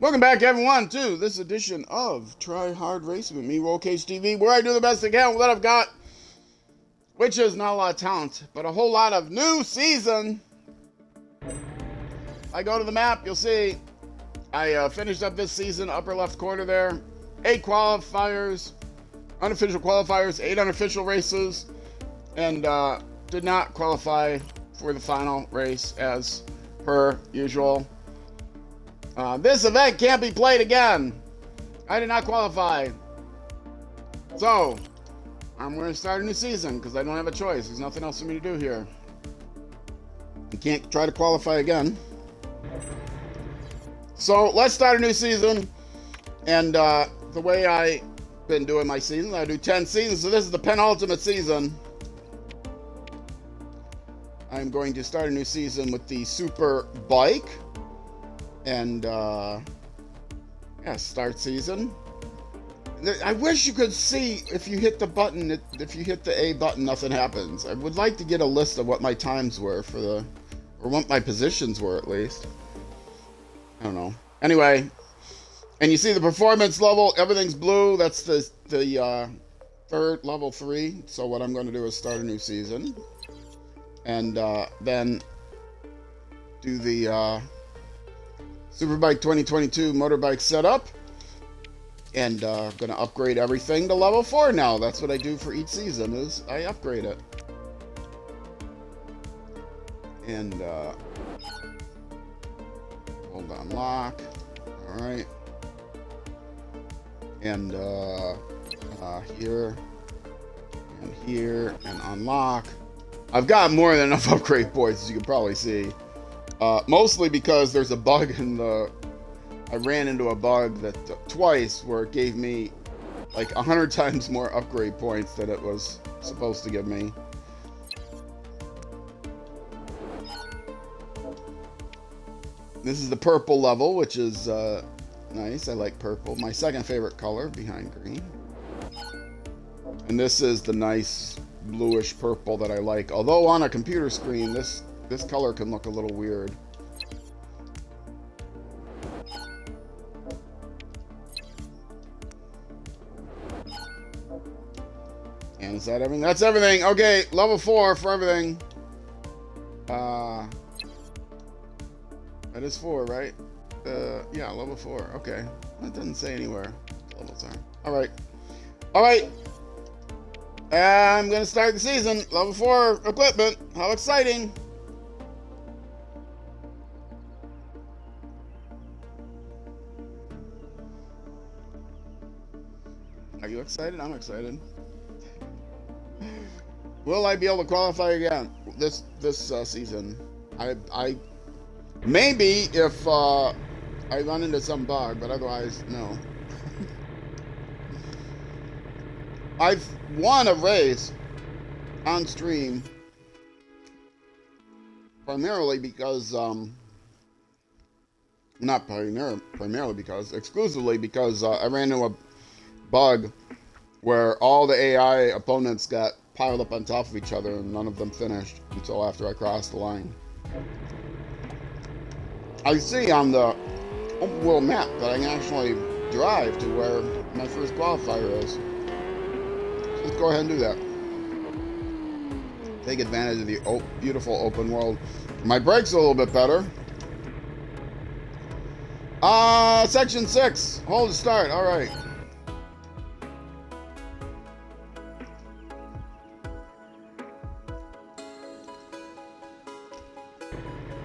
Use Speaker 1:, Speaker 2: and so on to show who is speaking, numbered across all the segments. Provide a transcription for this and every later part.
Speaker 1: Welcome back, everyone, to this edition of Try Hard Racing with me, Roll Cage TV, where I do the best I can with what I've got, which is not a lot of talent, but a whole lot of new season. I go to the map, you'll see I finished up this season, upper left corner there. 8 qualifiers, unofficial qualifiers, 8 unofficial races, and did not qualify for the final race as per usual. This event can't be played again. I did not qualify. So, I'm going to start a new season because I don't have a choice. There's nothing else for me to do here. I can't try to qualify again. So, let's start a new season. And the way I've been doing my season, I do 10 seasons. So, this is the penultimate season. I'm going to start a new season with the Superbike. And start season. I wish you could see if you hit the button, if you hit the A button, nothing happens. I would like to get a list of what my times were for the, or what my positions were at least. I don't know. Anyway, and you see the performance level, everything's blue. That's the third level 3. So what I'm going to do is start a new season, and then do the Superbike 2022 motorbike setup, and gonna upgrade everything to level 4 now. That's what I do for each season, is I upgrade it. And hold on, lock. All right. And here and here and unlock. I've got more than enough upgrade points, as you can probably see. Mostly because there's a bug in the... I ran into a bug that twice where it gave me like 100 times more upgrade points than it was supposed to give me. This is the purple level, which is nice. I like purple. My second favorite color behind green. And this is the nice bluish purple that I like. Although on a computer screen, this color can look a little weird. And is that everything? That's everything. Okay, level 4 for everything. That is 4, right? Yeah, level 4. Okay. That doesn't say anywhere levels are. Alright. Alright. I'm going to start the season. Level 4 equipment. How exciting. Are you excited? I'm excited. Will I be able to qualify again this season? I maybe if I run into some bug, but otherwise no. I've won a race on stream primarily because not primarily because, exclusively because I ran into a bug where all the AI opponents got piled up on top of each other and none of them finished until after I crossed the line. I see on the open world map that I can actually drive to where my first qualifier is. So let's go ahead and do that. Take advantage of the beautiful open world. My brakes are a little bit better. Section 6. Hold to start. All right.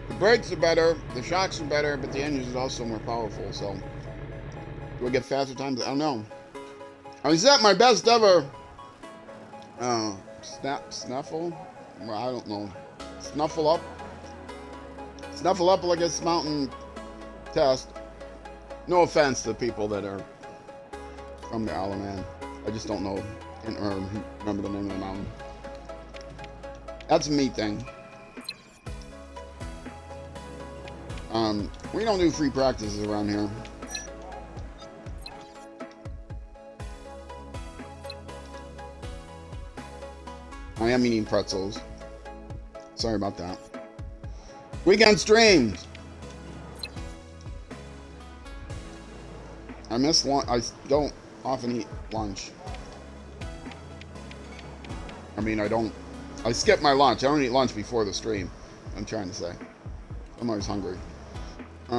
Speaker 1: The brakes are better, the shocks are better, but the engine is also more powerful, so... Do I get faster times? I don't know. I set my best ever... Snuffle? Well, I don't know. Snuffle up? Snuffle up like this mountain test. No offense to people that are from the Isle of Man. I just don't know, remember the name of the mountain. That's a me thing. We don't do free practices around here. I am eating pretzels. Sorry about that. Weekend streams. I miss lunch. I don't often eat lunch. I mean, I skip my lunch. I don't eat lunch before the stream. I'm trying to say. I'm always hungry. What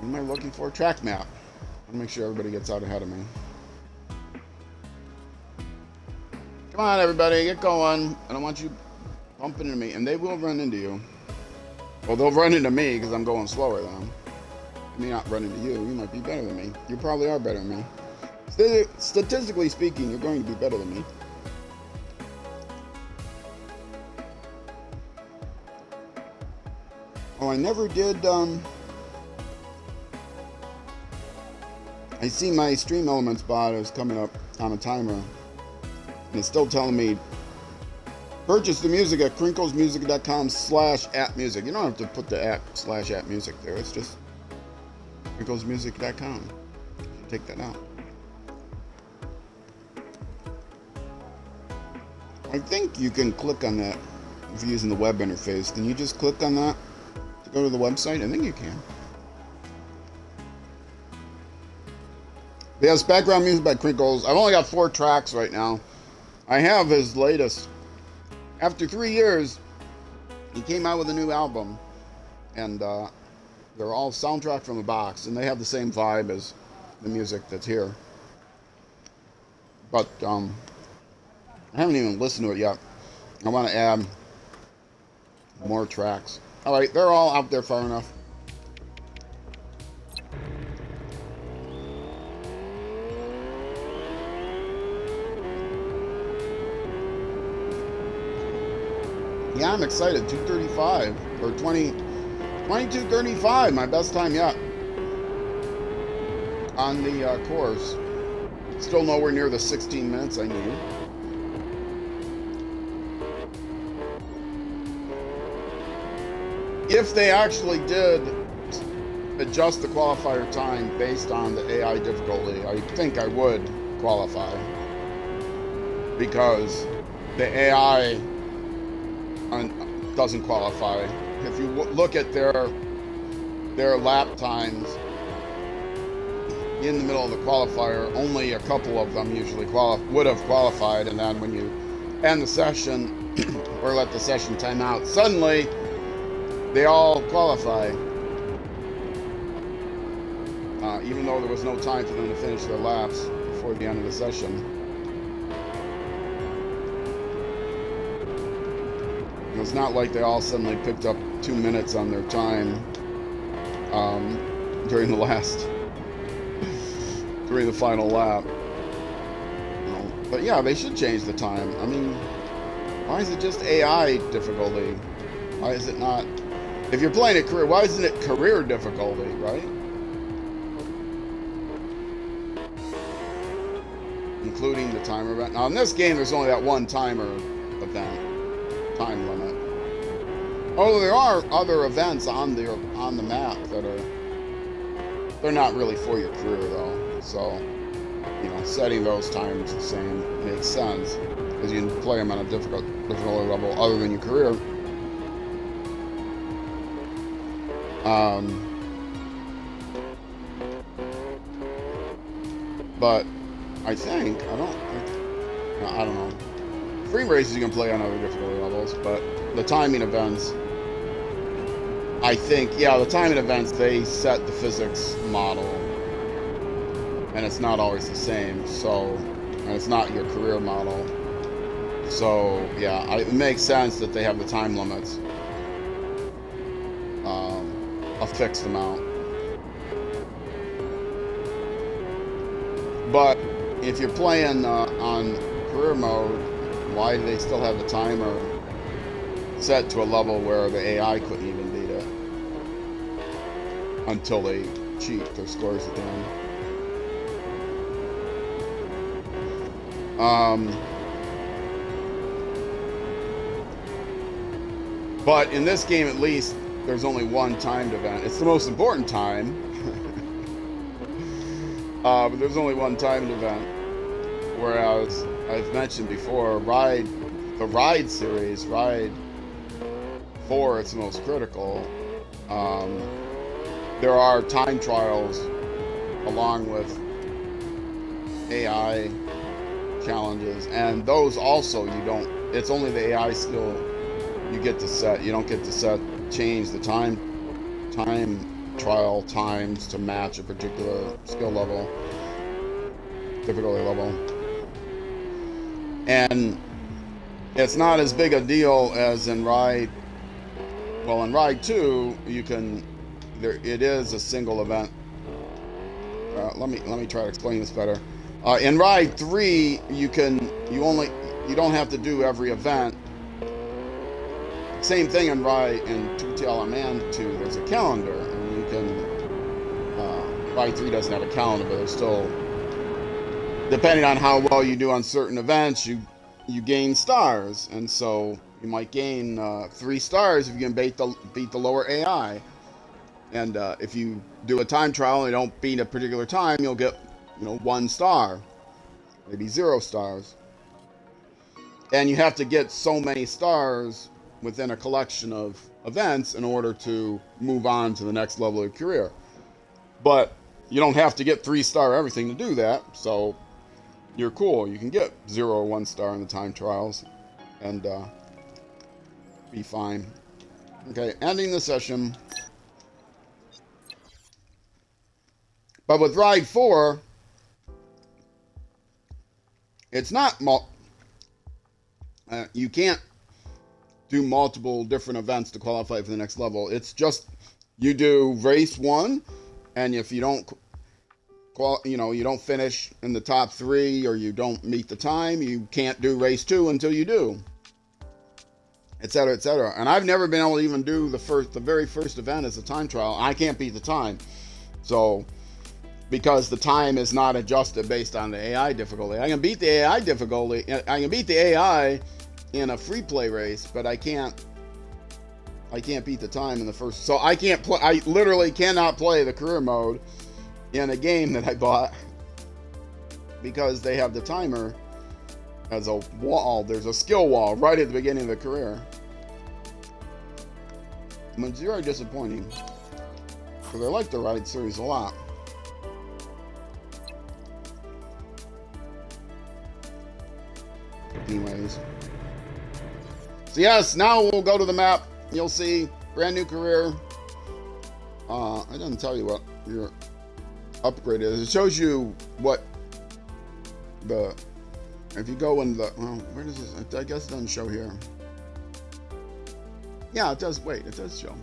Speaker 1: am I looking for? Track map. I'll make sure everybody gets out ahead of me. Come on, everybody, get going. I don't want you bumping into me, and they will run into you. Well, they'll run into me because I'm going slower than them. I may not run into you. You might be better than me. You probably are better than me. Statistically speaking, you're going to be better than me. Oh, I never did, I see my Stream Elements bot is coming up on a timer. And it's still telling me, purchase the music at crinklesmusic.com/@music. You don't have to put the @/@music there. It's just crinklesmusic.com. Take that out. I think you can click on that if you're using the web interface. Can you just click on that to go to the website? I think you can. Yes, background music by Crinkles. I've only got 4 tracks right now. I have his latest. After 3 years, he came out with a new album, and they're all soundtrack from the box, and they have the same vibe as the music that's here. But I haven't even listened to it yet. I want to add more tracks. All right, they're all out there far enough. Yeah, I'm excited. 2:35 or 22:35, my best time yet on the course. Still nowhere near the 16 minutes I need. If they actually did adjust the qualifier time based on the AI difficulty, I think I would qualify, because the AI doesn't qualify. If you look at their lap times in the middle of the qualifier, only a couple of them usually would have qualified, and then when you end the session or let the session time out, suddenly they all qualify, even though there was no time for them to finish their laps before the end of the session. It's not like they all suddenly picked up 2 minutes on their time during the final lap. But yeah, they should change the time. I mean, why is it just AI difficulty? Why is it not? If you're playing a career, why isn't it career difficulty, right? Including the timer event. Now in this game, there's only that one timer event. Time limit. Oh, there are other events on the map that they're not really for your career though. So, setting those times the same makes sense, because you can play them on a difficulty level other than your career. But I think I don't know. Frame races you can play on other difficulty levels, but the timing events, I think, the timing events, they set the physics model, and it's not always the same, and it's not your career model. So, it makes sense that they have the time limits, a fixed amount. But if you're playing on career mode, why do they still have the timer set to a level where the AI couldn't even beat it until they cheat their scores at the end? But in this game, at least, there's only one timed event. It's the most important time. But there's only one timed event. Whereas, I've mentioned before, the Ride series, Ride 4, it's the most critical. there are time trials along with AI challenges, and those also you don't. It's only the AI skill you get to set. You don't get to change the time trial times to match a particular skill level, difficulty level, and it's not as big a deal as in Ride. Well, in Ride 2, you can. It is a single event. Let me try to explain this better. In Ride 3, you don't have to do every event. Same thing in 2TL and 2. There's a calendar, and you can. Ride 3 doesn't have a calendar, but there's still, depending on how well you do on certain events, you gain stars, and so you might gain 3 stars if you can beat the lower AI. And if you do a time trial and you don't beat a particular time, you'll get 1 star, maybe 0 stars. And you have to get so many stars within a collection of events in order to move on to the next level of your career. But you don't have to get 3-star everything to do that, so you're cool. You can get 0 or 1 star in the time trials and be fine. Okay, ending the session. But with Ride 4, it's not you can't do multiple different events to qualify for the next level. It's just you do race 1, and if you don't you don't finish in the top 3 or you don't meet the time, you can't do race 2 until you do, etc., etc. And I've never been able to even do the very first event as a time trial. I can't beat the time, so because the time is not adjusted based on the AI difficulty. I can beat the AI difficulty. I can beat the AI in a free play race, but I can't beat the time in the first. So I can't play. I literally cannot play the career mode in a game that I bought because they have the timer as a wall. There's a skill wall right at the beginning of the career. I mean, it's very disappointing because I like the Ride series a lot. Anyways, so yes, now we'll go to the map. You'll see brand new career. I didn't tell you what your upgrade is. It shows you what if you go in the, well, where does this, I guess it doesn't show here. Yeah, it does. Wait, it does show.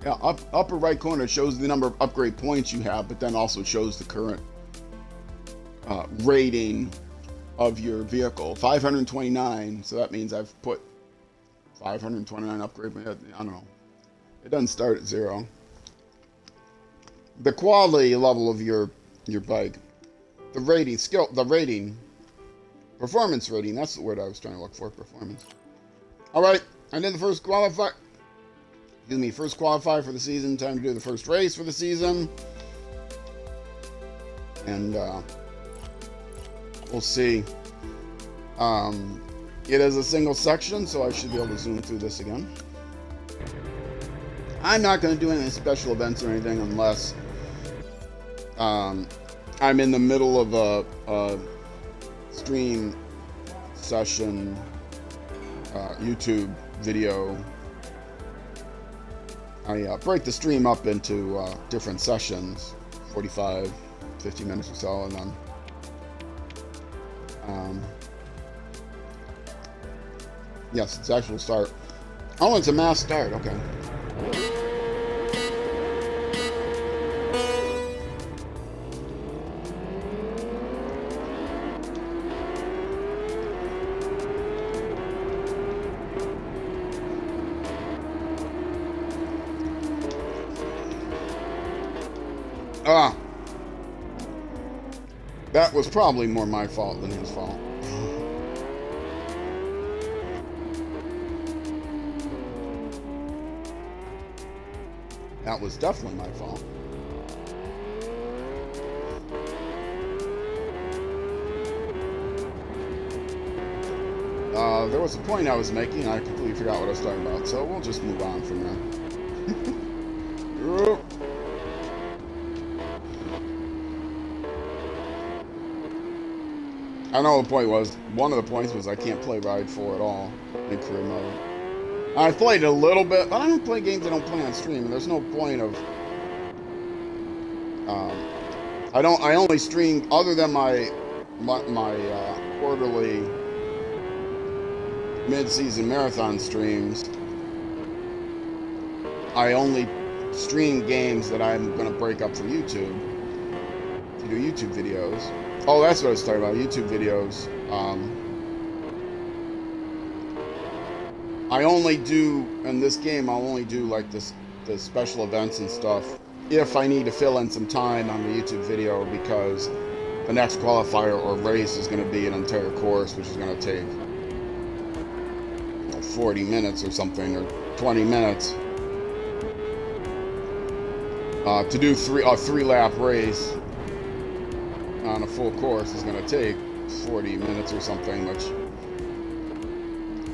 Speaker 1: Yeah, upper right corner shows the number of upgrade points you have, but then also shows the current rating of your vehicle. 529, so that means I've put 529 upgrade. I don't know. It doesn't start at 0. The quality level of your bike, the rating, performance rating. That's the word I was trying to look for. Performance. All right, I did the first qualify. Excuse me, first qualify for the season. Time to do the first race for the season, and we'll see. It is a single section, so I should be able to zoom through this again. I'm not going to do any special events or anything unless I'm in the middle of a stream session, YouTube video. I break the stream up into different sessions, 45, 50 minutes or so, and then yes, it's actual start. Oh, it's a mass start. Okay. That was probably more my fault than his fault. That was definitely my fault. There was a point I was making, and I completely forgot what I was talking about, so we'll just move on from there. I know the point was, one of the points was I can't play Ride 4 at all in career mode. I've played it a little bit, but I don't play games I don't play on stream, and there's no point of, um, I only stream, other than my quarterly mid-season marathon streams, I only stream games that I'm going to break up for YouTube, to do YouTube videos. Oh, that's what I was talking about, YouTube videos. I only do, in this game, I'll only do like the special events and stuff if I need to fill in some time on the YouTube video, because the next qualifier or race is going to be an entire course, which is going to take 40 minutes or something, or 20 minutes. To do a 3-lap race on a full course is going to take 40 minutes or something, which,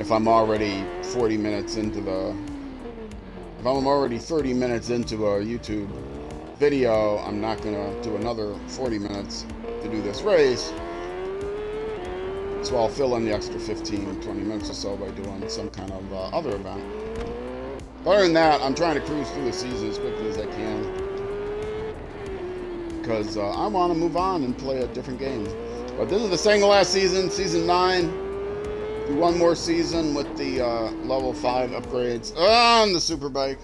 Speaker 1: if I'm already 40 minutes into if I'm already 30 minutes into a YouTube video, I'm not going to do another 40 minutes to do this race. So I'll fill in the extra 15, 20 minutes or so by doing some kind of other event. Other than that, I'm trying to cruise through the season as quickly as I can, because I want to move on and play a different game. But this is the second to last season, season 9. Do one more season with the level 5 upgrades on the Superbike.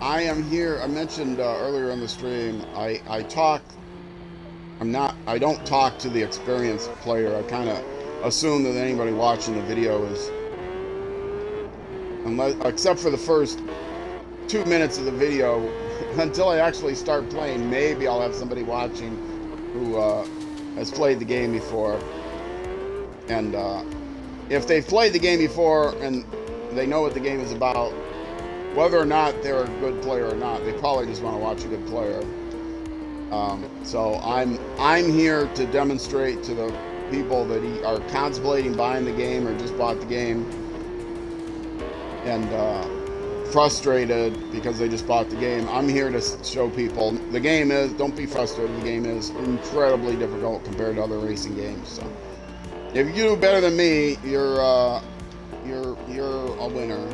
Speaker 1: I am here. I mentioned earlier in the stream, I don't talk to the experienced player. I kind of assume that anybody watching the video is, except for the first 2 minutes of the video, until I actually start playing, maybe I'll have somebody watching who has played the game before. And if they've played the game before and they know what the game is about, whether or not they're a good player or not, they probably just want to watch a good player. So I'm here to demonstrate to the people that are contemplating buying the game or just bought the game and frustrated because they just bought the game. I'm here to show people the game is, don't be frustrated, the game is incredibly difficult compared to other racing games. So if you do better than me, you're a winner.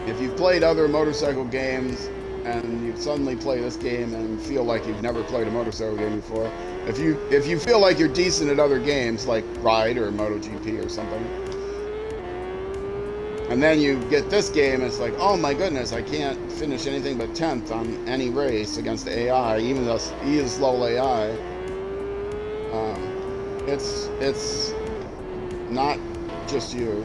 Speaker 1: If you've played other motorcycle games and you suddenly play this game and feel like you've never played a motorcycle game before, if you feel like you're decent at other games like Ride or MotoGP or something, and then you get this game, it's like, oh my goodness, I can't finish anything but 10th on any race against AI, even though he is low AI. It's not just you.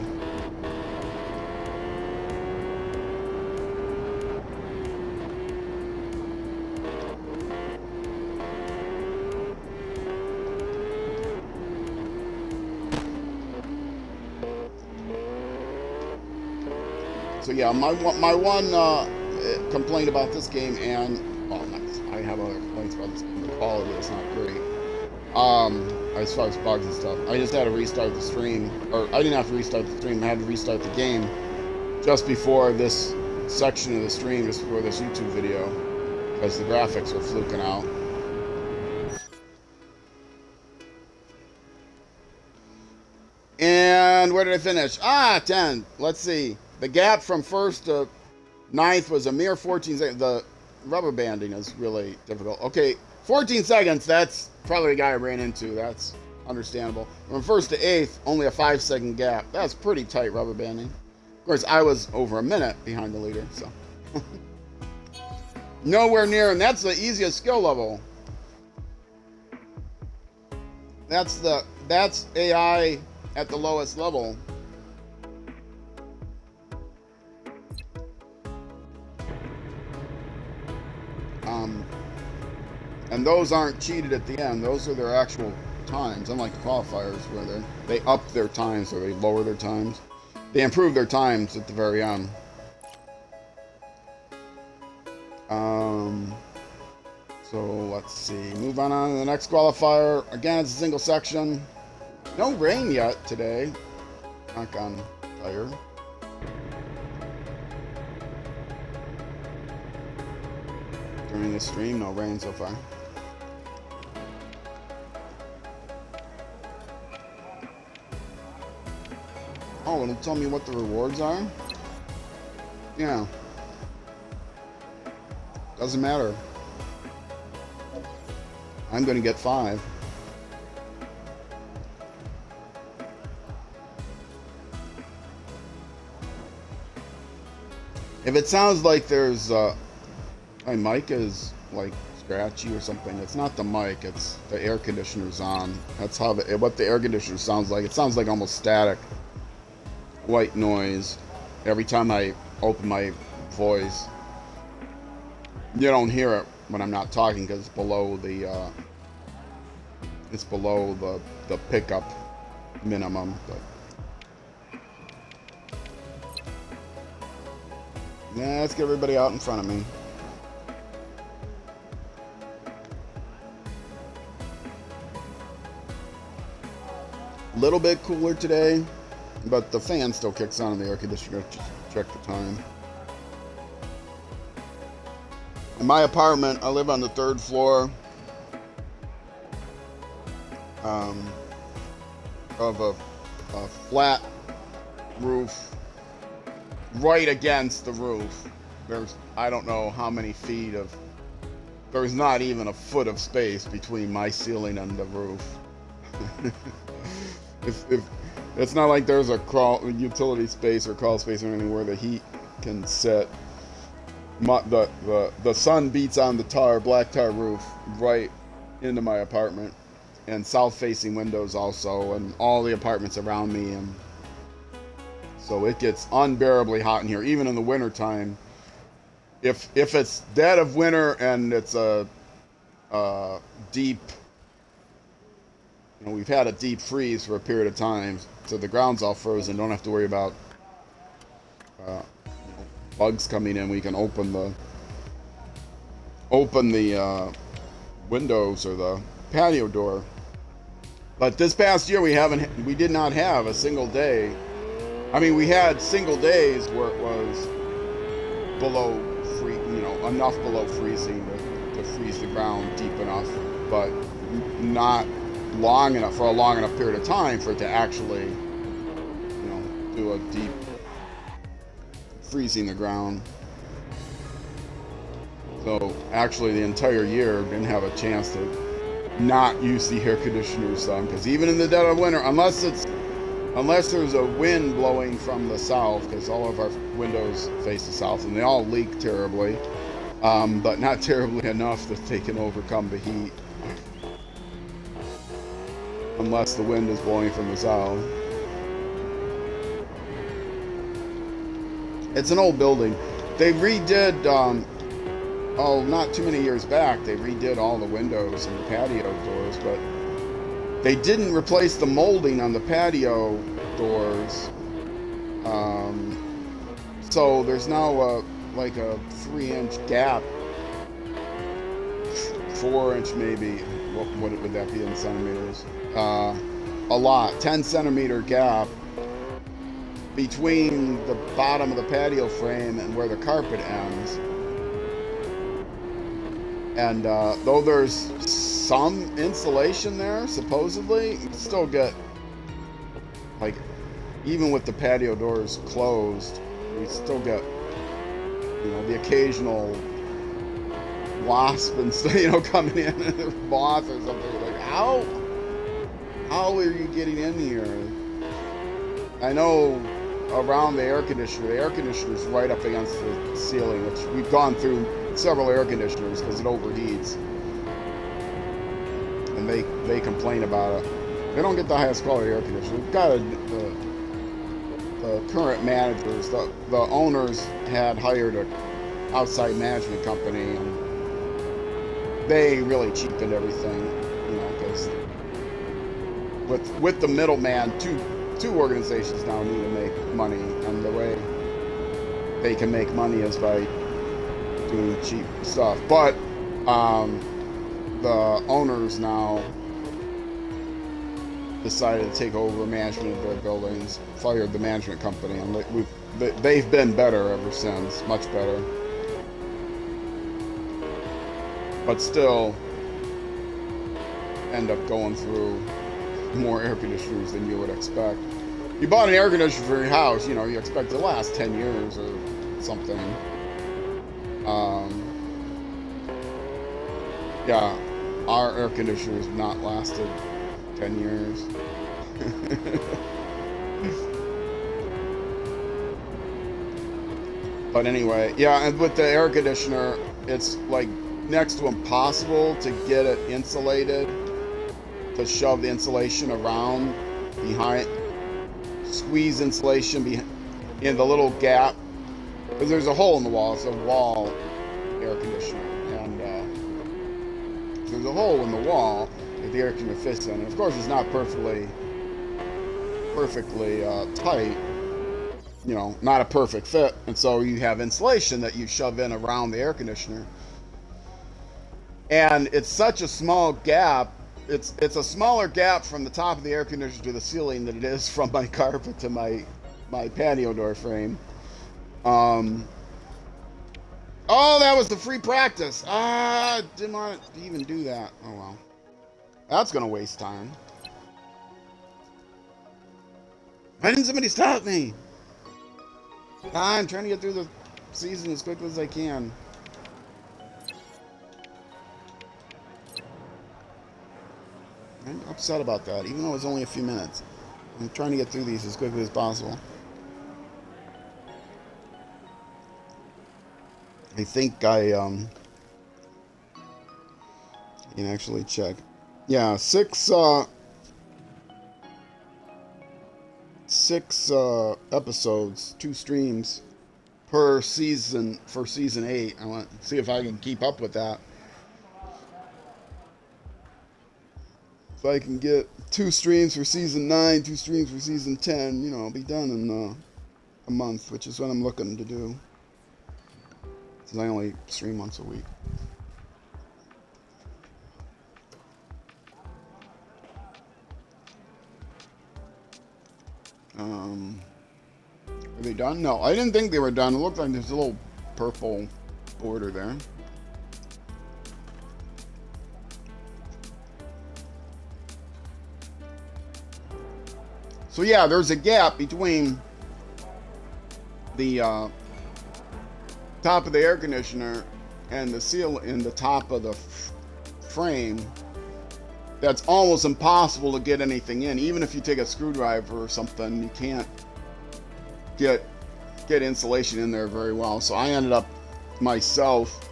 Speaker 1: So yeah, my one complaint about this game, and well, I have other complaints about this game. The quality is not great. As far as bugs and stuff, I just had to restart the stream, or I didn't have to restart the stream. I had to restart the game just before this section of the stream, just before this YouTube video, because the graphics were fluking out. And where did I finish? 10. Let's see. The gap from 1st to 9th was a mere 14 seconds. The rubber banding is really difficult. Okay, 14 seconds, that's probably the guy I ran into. That's understandable. From 1st to 8th, only a 5-second gap. That's pretty tight rubber banding. Of course, I was over a minute behind the leader, so. Nowhere near, and that's the easiest skill level. That's AI at the lowest level. And those aren't cheated at the end. Those are their actual times, unlike the qualifiers where they up their times or they lower their times. They improve their times at the very end. So let's see. Move on to the next qualifier. Again, it's a single section. No rain yet today. Knock on tire. During the stream, no rain so far. Oh, and tell me what the rewards are? Yeah. Doesn't matter. I'm gonna get 5. If it sounds like there's my mic is like scratchy or something, it's not the mic, it's the air conditioner's on. That's how what the air conditioner sounds like. It sounds like almost static, white noise every time I open my voice. You don't hear it when I'm not talking because it's below the pickup minimum. But yeah, let's get everybody out in front of me. A little bit cooler today, but the fan still kicks on in the air conditioner. Just check the time. In my apartment, I live on the 3rd floor of a flat roof right against the roof. There's, I don't know how many feet of, there's not even a foot of space between my ceiling and the roof. if it's not like there's a utility space or crawl space or anything where the heat can sit. The sun beats on the black tar roof right into my apartment, and south-facing windows also, and all the apartments around me, and so it gets unbearably hot in here, even in the wintertime. If it's dead of winter and it's a deep, we've had a deep freeze for a period of time, so the ground's all frozen. Don't have to worry about bugs coming in. We can open the windows or the patio door. But this past year we did not have a single day. I mean, we had single days where it was below enough below freezing to freeze the ground deep enough, but not long enough for a long enough period of time for it to actually, do a deep freezing the ground. So actually the entire year didn't have a chance to not use the air conditioner some, because even in the dead of winter, unless there's a wind blowing from the south, because all of our windows face the south and they all leak terribly, but not terribly enough that they can overcome the heat, unless the wind is blowing from the south. It's an old building. They redid, not too many years back, they redid all the windows and the patio doors, but they didn't replace the molding on the patio doors. So there's now a 3-inch gap, 4-inch maybe. What would that be in centimeters? A lot, 10-centimeter gap between the bottom of the patio frame and where the carpet ends. And though there's some insulation there, supposedly, you still get, even with the patio doors closed, we still get, the occasional wasp and stuff, coming in, moth or something. Like, how are you getting in here? I know around the air conditioner's right up against the ceiling, which we've gone through several air conditioners because it overheats, and they complain about it. They don't get the highest quality air conditioner. We've got the current managers, the owners had hired an outside management company, and they really cheapened everything, because with the middleman, two organizations now need to make money, and the way they can make money is by doing cheap stuff. But the owners now decided to take over management of their buildings, fired the management company, and they've been better ever since, much better. But still end up going through more air conditioners than you would expect. You bought an air conditioner for your house, you know, you expect it to last 10 years or something. Yeah, our air conditioner has not lasted 10 years. But anyway, yeah, and with the air conditioner, it's like next to impossible to get it insulated, to shove the insulation around behind, squeeze insulation in the little gap, because there's a hole in the wall. It's a wall air conditioner, and there's a hole in the wall that the air conditioner fits in. And of course, it's not perfectly tight, you know, not a perfect fit, and so you have insulation that you shove in around the air conditioner, and it's such a small gap. It's a smaller gap from the top of the air conditioner to the ceiling than it is from my carpet to my patio door frame. Oh, that was the free practice. Didn't want to even do that. Oh well, that's gonna waste time. Why didn't somebody stop me? I'm trying to get through the season as quickly as I can. I'm upset about that, even though it's only a few minutes. I'm trying to get through these as quickly as possible. I think I can actually check. Yeah, six episodes, 2 streams per season for season 8. I want to see if I can keep up with that. If I can get 2 streams for season 9, 2 streams for season 10, you know, I'll be done in a month, which is what I'm looking to do. Since I only stream once a week. Are they done? No, I didn't think they were done. It looked like there's a little purple border there. So yeah, there's a gap between the top of the air conditioner and the seal in the top of the frame. That's almost impossible to get anything in. Even if you take a screwdriver or something, you can't get insulation in there very well. So I ended up myself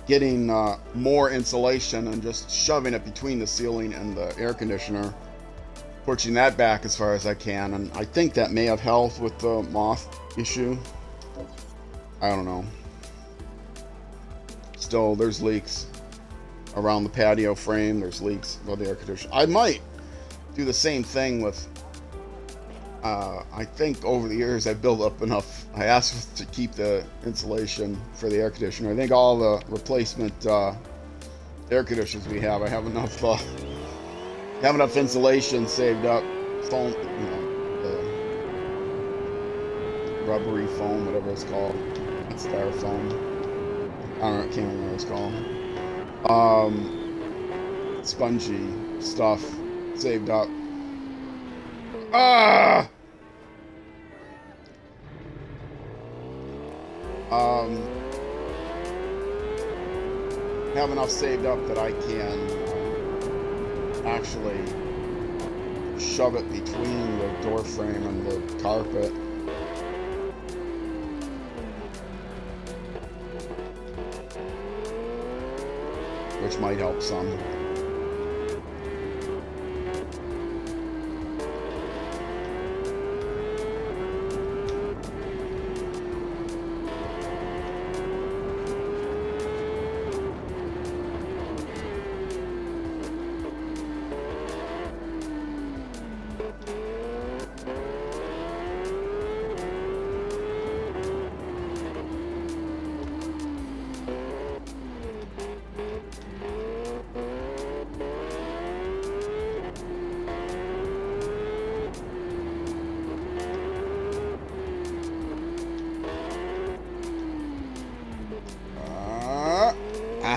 Speaker 1: getting more insulation and just shoving it between the ceiling and the air conditioner, pushing that back as far as I can. And I think that may have helped with the moth issue. I don't know. Still, there's leaks around the patio frame. There's leaks with the air conditioner. I might do the same thing with, I think over the years I've built up enough. I asked to keep the insulation for the air conditioner. I think all the replacement air conditioners we have, I have enough insulation saved up. Foam, you know, the rubbery foam, whatever it's called. It's styrofoam. I don't know, I can't remember what it's called. Spongy stuff saved up. Have enough saved up that I can actually shove it between the door frame and the carpet. Which might help some.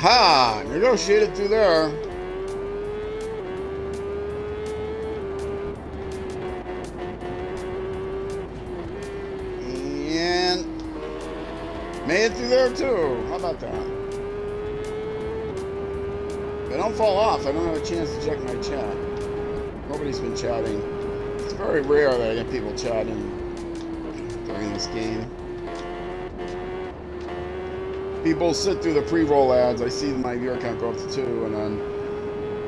Speaker 1: Aha! Negotiated through there. And made it through there too. How about that? But don't fall off. I don't have a chance to check my chat. Nobody's been chatting. It's very rare that I get people chatting during this game. People sit through the pre-roll ads. I see my viewer count go up to 2, and then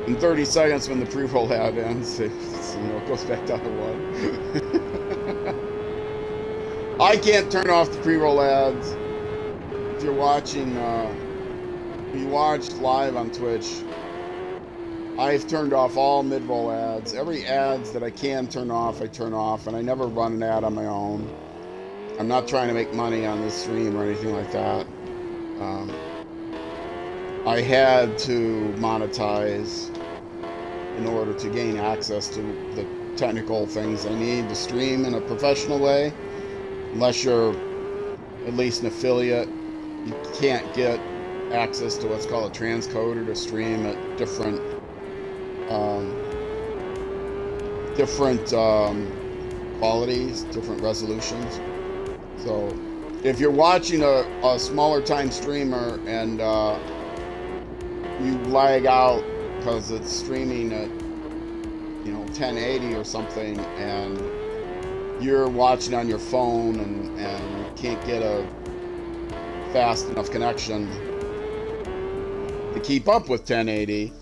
Speaker 1: in 30 seconds when the pre-roll ad ends, it goes back down to 1. I can't turn off the pre-roll ads. If you're watching, if you watched live on Twitch, I've turned off all mid-roll ads. Every ads that I can turn off, I turn off, and I never run an ad on my own. I'm not trying to make money on this stream or anything like that. I had to monetize in order to gain access to the technical things I need to stream in a professional way. Unless you're at least an affiliate, you can't get access to what's called a transcoder to stream at different qualities, different resolutions. So if you're watching a smaller time streamer and you lag out because it's streaming at 1080 or something, and you're watching on your phone and can't get a fast enough connection to keep up with 1080,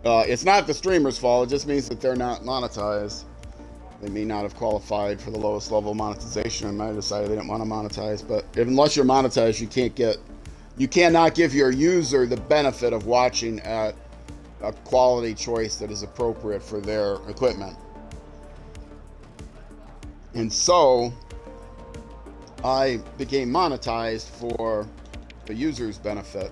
Speaker 1: it's not the streamer's fault. It just means that they're not monetized. They may not have qualified for the lowest level of monetization and might have decided they didn't want to monetize. But unless you're monetized, you cannot give your user the benefit of watching at a quality choice that is appropriate for their equipment. And so I became monetized for the user's benefit.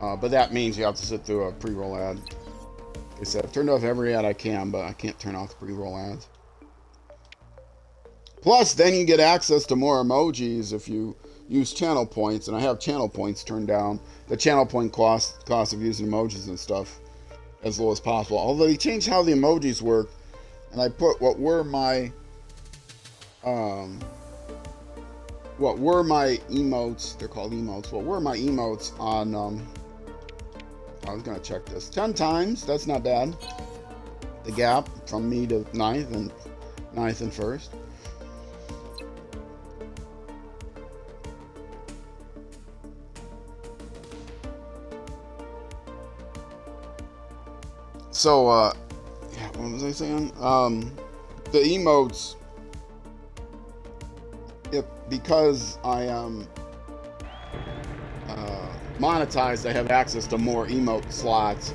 Speaker 1: But that means you have to sit through a pre-roll ad. Like I said, I've turned off every ad I can, but I can't turn off the pre-roll ads. Plus, then you get access to more emojis if you use channel points, and I have channel points turned down. The channel point cost of using emojis and stuff as low as possible. Although they changed how the emojis work, and I put what were my emotes, they're called emotes, what were my emotes on, I was going to check this, 10 times, that's not bad, the gap from me to 9th and 1st. So, yeah, what was I saying? The emotes, because I am monetized, I have access to more emote slots,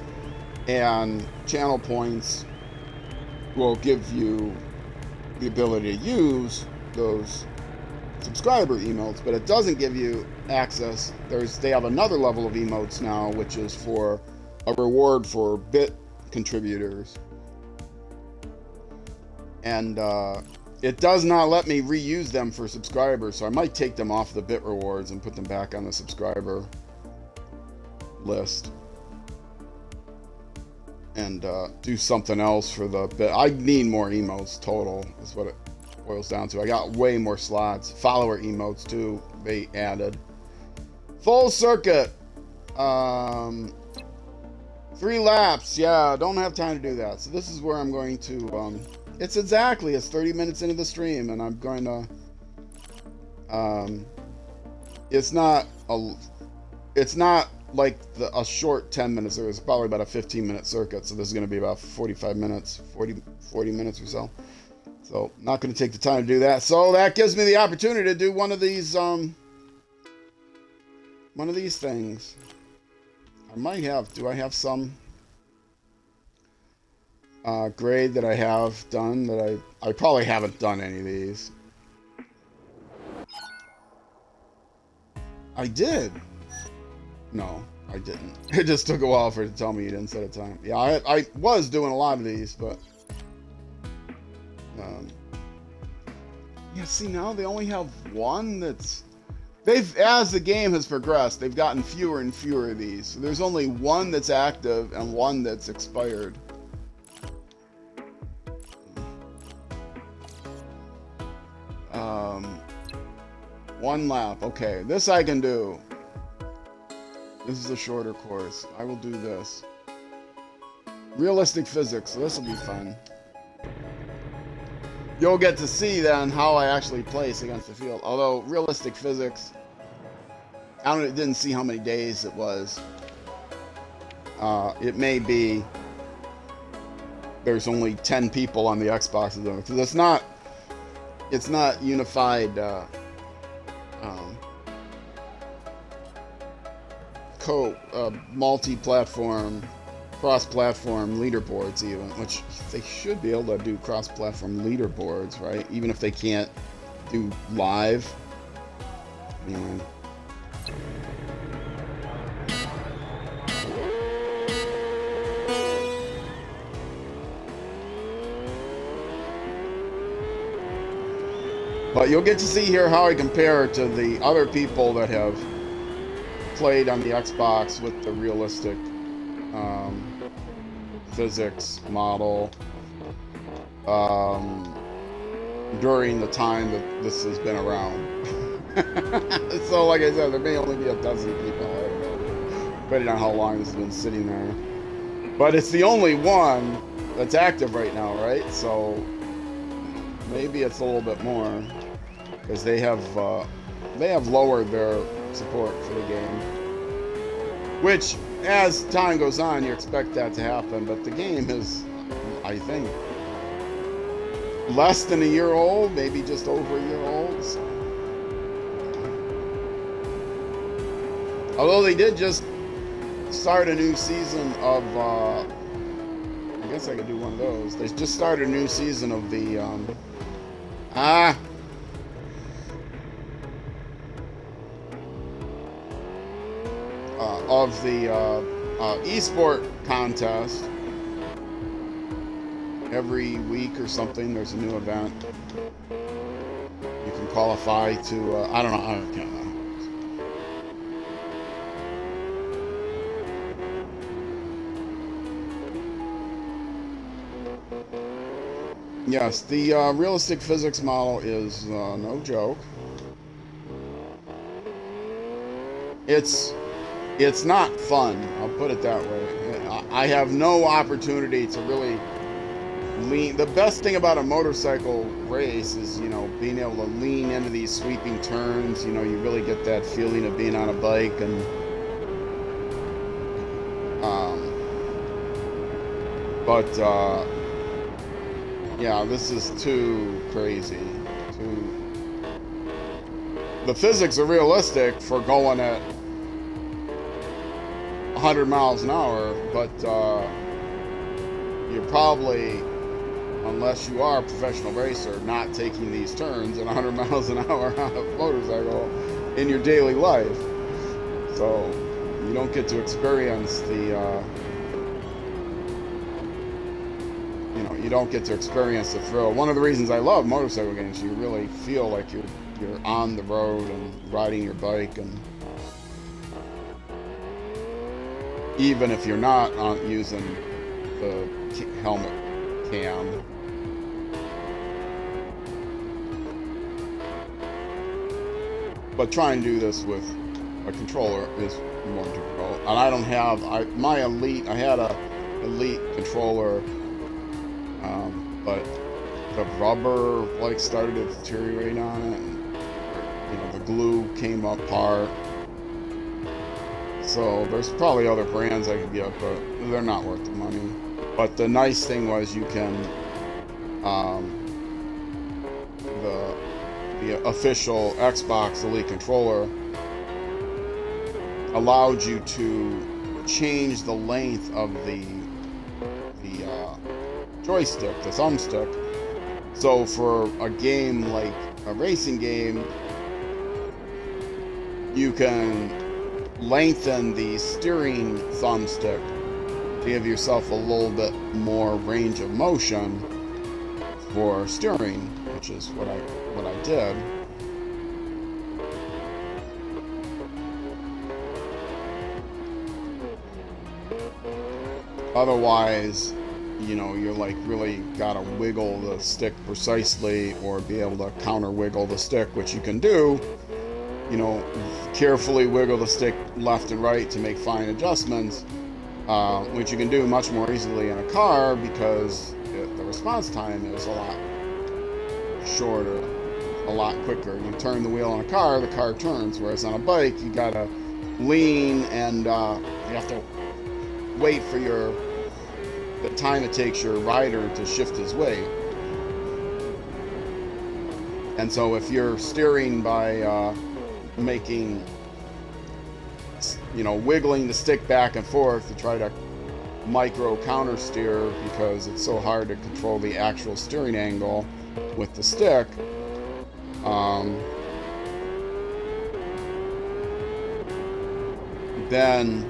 Speaker 1: and channel points will give you the ability to use those subscriber emotes, but it doesn't give you access. They have another level of emotes now, which is for a reward for bit contributors, and it does not let me reuse them for subscribers, so I might take them off the bit rewards and put them back on the subscriber list and do something else for the bit. I need more emotes total is what it boils down to. I got way more slots. Follower emotes too, they added. Full circuit, 3 laps. Yeah, don't have time to do that, so this is where I'm going to it's 30 minutes into the stream, and I'm going to it's not like a short 10 minutes. It was probably about a 15-minute circuit, so this is going to be about 45 minutes, 40 minutes or so. So not going to take the time to do that. So that gives me the opportunity to do one of these things. I might have. Do I have some grade that I have done that I probably haven't done any of these. I did. No, I didn't. It just took a while for it to tell me you didn't set a time. Yeah, I was doing a lot of these, but yeah, see, now they only have one that's As the game has progressed, they've gotten fewer and fewer of these. So there's only one that's active and one that's expired. One lap. Okay, this I can do. This is a shorter course. I will do this. Realistic physics. So this will be fun. You'll get to see then how I actually place against the field. Although realistic physics, didn't see how many days it was. It may be there's only 10 people on the Xbox because it's not unified multi-platform, cross-platform leaderboards even, which they should be able to do cross-platform leaderboards, right? Even if they can't do live. Anyway. But you'll get to see here how I compare to the other people that have played on the Xbox with the realistic physics model during the time that this has been around. So like I said, there may only be a dozen people, I don't know, depending on how long this has been sitting there. But it's the only one that's active right now, right? So maybe it's a little bit more, because they have lowered their support for the game. Which, as time goes on, you expect that to happen, but the game is, I think, less than a year old, maybe just over a year old. So. Although they did just start a new season of, I guess I could do one of those. They just started a new season of the, esport contest. Every week or something, there's a new event. You can qualify to, I don't know. Yes, the realistic physics model is no joke. It's not fun, I'll put it that way. I have no opportunity to really lean. The best thing about a motorcycle race is, being able to lean into these sweeping turns. You really get that feeling of being on a bike, and yeah, this is too crazy. The physics are realistic for going at 100 miles an hour, but you're probably, unless you are a professional racer, not taking these turns at 100 miles an hour on a motorcycle in your daily life. So you don't get to experience the you don't get to experience the thrill. One of the reasons I love motorcycle games, you really feel like you're on the road and riding your bike, and even if you're not using the helmet cam. But trying to do this with a controller is more difficult. And I don't have, I had a Elite controller, but the rubber started to deteriorate on it, and the glue came apart. So there's probably other brands I could get, but they're not worth the money. But the nice thing was you can, the official Xbox Elite controller allowed you to change the length of the joystick, the thumbstick. So for a game like a racing game, you can lengthen the steering thumbstick to give yourself a little bit more range of motion for steering, which is what I did. Otherwise, you know, you're like really gotta wiggle the stick precisely or be able to counter wiggle the stick, which you can do. You know, carefully wiggle the stick left and right to make fine adjustments, which you can do much more easily in a car because the response time is a lot shorter, a lot quicker. You turn the wheel on a car, the car turns, whereas on a bike, you gotta lean and you have to wait for the time it takes your rider to shift his weight. And so if you're steering by making, you know, wiggling the stick back and forth to try to micro counter steer because it's so hard to control the actual steering angle with the stick, then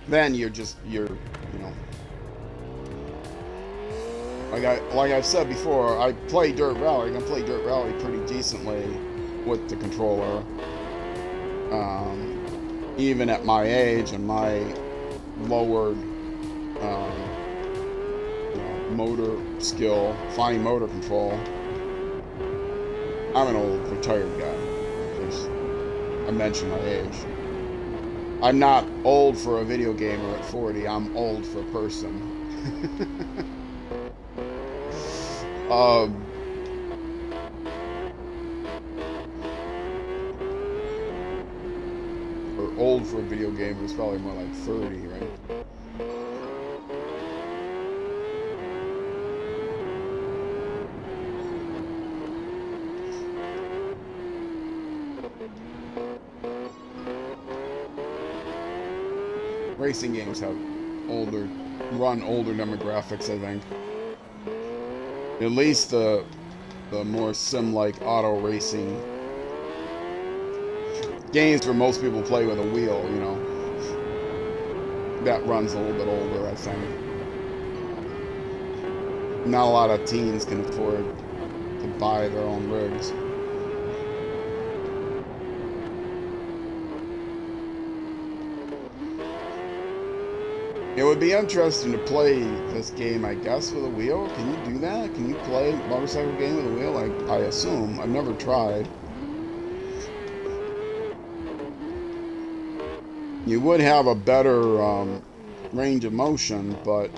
Speaker 1: then you're you know, like I've said before, I play dirt rally. I can play dirt rally pretty decently with the controller, even at my age and my lowered you know, motor skill, fine motor control. I'm an old retired guy. I mentioned my age. I'm not old for a video gamer at 40. I'm old for a person. Or old for a video gamer is probably more like 30, right? Racing games have run older demographics, I think. At least the more sim-like auto racing games where most people play with a wheel, you know, that runs a little bit older, I think. Not a lot of teens can afford to buy their own rigs. It would be interesting to play this game, I guess, with a wheel. Can you do that? Can you play a motorcycle game with a wheel? I assume. I've never tried. You would have a better range of motion, but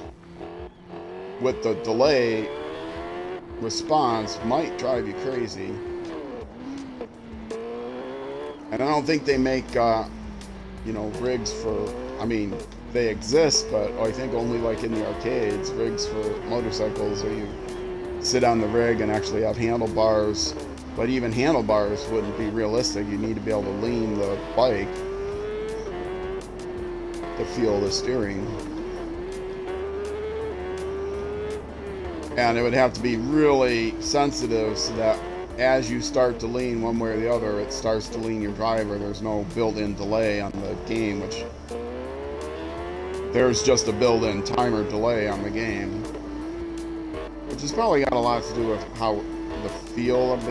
Speaker 1: with the delay, response might drive you crazy. And I don't think they make, you know, rigs for, I mean, they exist, but I think only like in the arcades, rigs for motorcycles where you sit on the rig and actually have handlebars. But even handlebars wouldn't be realistic. You need to be able to lean the bike to feel the steering. And it would have to be really sensitive so that as you start to lean one way or the other, it starts to lean your driver. There's no built-in delay on the game, which there's just a built-in timer delay on the game, which has probably got a lot to do with how the feel of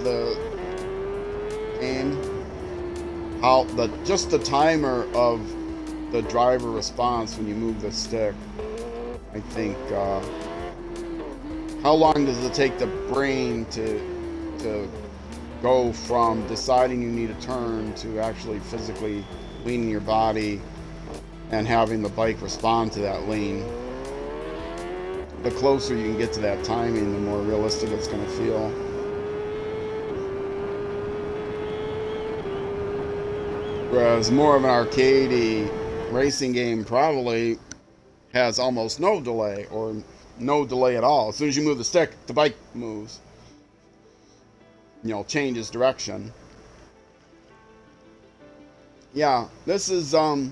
Speaker 1: the game, how just the timer of the driver response when you move the stick. I think how long does it take the brain to go from deciding you need a turn to actually physically leaning your body and having the bike respond to that lean? The closer you can get to that timing, the more realistic it's going to feel. Whereas more of an arcadey racing game probably has almost no delay, or no delay at all. As soon as you move the stick, the bike moves. You know, changes direction. Yeah, this is, oh,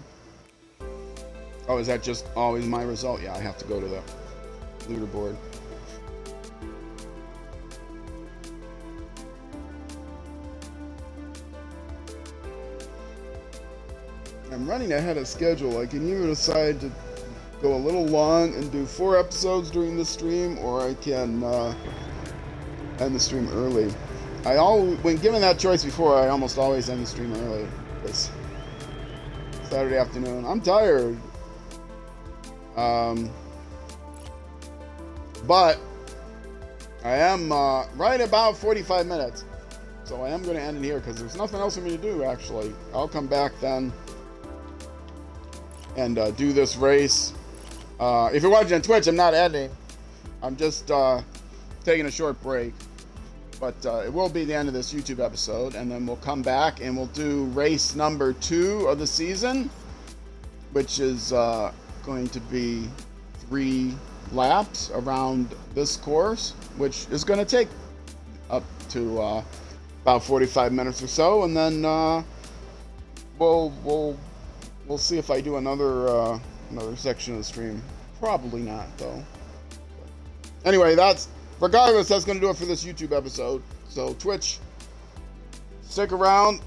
Speaker 1: is that just always my result? Yeah, I have to go to the leaderboard. I'm running ahead of schedule. I can either decide to go a little long and do 4 episodes during the stream, or I can end the stream early. when given that choice before, I almost always end the stream early. This Saturday afternoon. I'm tired. But I am right about 45 minutes. So I am going to end it here because there's nothing else for me to do, actually. I'll come back then and do this race. If you're watching on Twitch, I'm not editing. I'm just taking a short break. But it will be the end of this YouTube episode. And then we'll come back and we'll do race number 2 of the season, which is going to be 3 laps around this course, which is going to take up to about 45 minutes or so. And then we'll see if I do another section of the stream. Probably not, though. Anyway, regardless, that's going to do it for this YouTube episode. So, Twitch, stick around.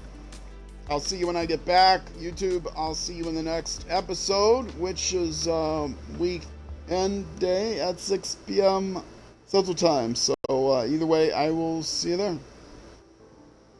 Speaker 1: I'll see you when I get back. YouTube, I'll see you in the next episode, which is weekend day at 6 p.m. Central Time. So, either way, I will see you there.